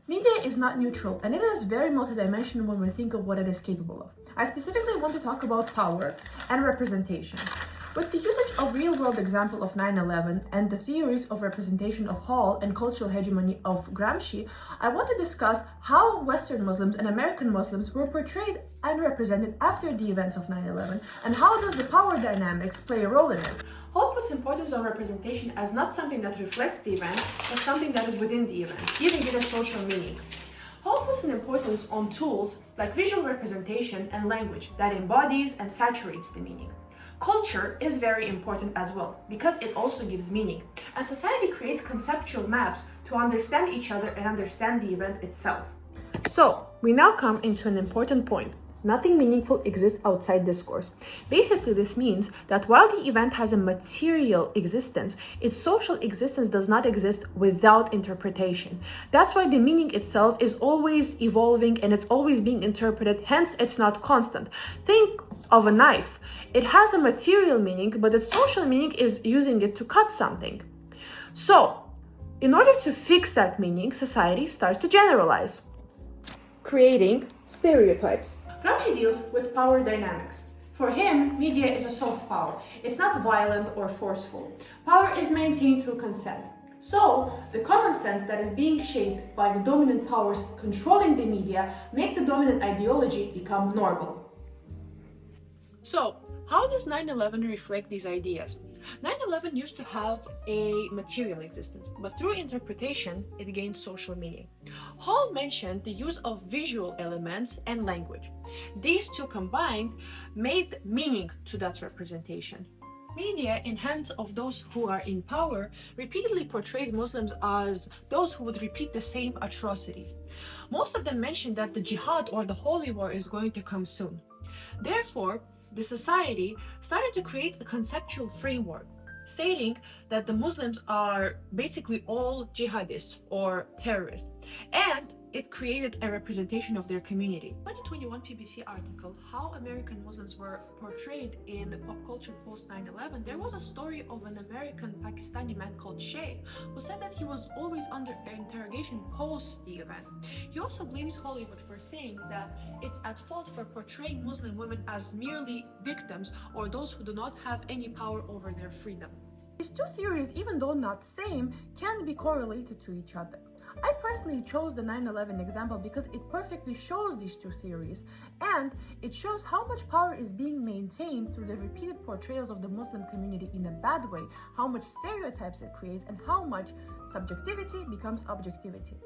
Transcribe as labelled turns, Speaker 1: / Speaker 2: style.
Speaker 1: Media is not neutral, and it is very multidimensional when we think of what it is capable of. I specifically want to talk about power and representation. With the usage of real-world example of 9/11 and the theories of representation of Hall and cultural hegemony of Gramsci, I want to discuss how Western Muslims and American Muslims were portrayed and represented after the events of 9/11, and how does the power dynamics play a role in it. Hall puts importance on representation as not something that reflects the event, but something that is within the event, giving it a social meaning. Hall puts an importance on tools like visual representation and language that embodies and saturates the meaning. Culture is very important as well, because it also gives meaning, and society creates conceptual maps to understand each other and understand the event itself. So, we now come into an important point. Nothing meaningful exists outside discourse. Basically, this means that while the event has a material existence, its social existence does not exist without interpretation. That's why the meaning itself is always evolving and it's always being interpreted, hence it's not constant. Think of a knife. It has a material meaning, but its social meaning is using it to cut something. So, in order to fix that meaning, society starts to generalize, creating stereotypes. Gramsci deals with power dynamics. For him, media is a soft power. It's not violent or forceful. Power is maintained through consent. So, the common sense that is being shaped by the dominant powers controlling the media make the dominant ideology become normal. So, how does 9/11 reflect these ideas? 9/11 used to have a material existence, but through interpretation, it gained social meaning. Hall mentioned the use of visual elements and language. These two combined made meaning to that representation. Media, in hands of those who are in power, repeatedly portrayed Muslims as those who would repeat the same atrocities. Most of them mentioned that the jihad or the holy war is going to come soon. Therefore, the society started to create a conceptual framework stating that the Muslims are basically all jihadists or terrorists, and it created a representation of their community. 2021 BBC article, How American Muslims Were Portrayed in the Pop Culture Post 9/11, there was a story of an American Pakistani man called Shay, who said that he was always under interrogation post the event. He also blames Hollywood for saying that it's at fault for portraying Muslim women as merely victims or those who do not have any power over their freedom. These two theories, even though not same, can be correlated to each other. I personally chose the 9/11 example because it perfectly shows these two theories, and it shows how much power is being maintained through the repeated portrayals of the Muslim community in a bad way, how much stereotypes it creates, and how much subjectivity becomes objectivity.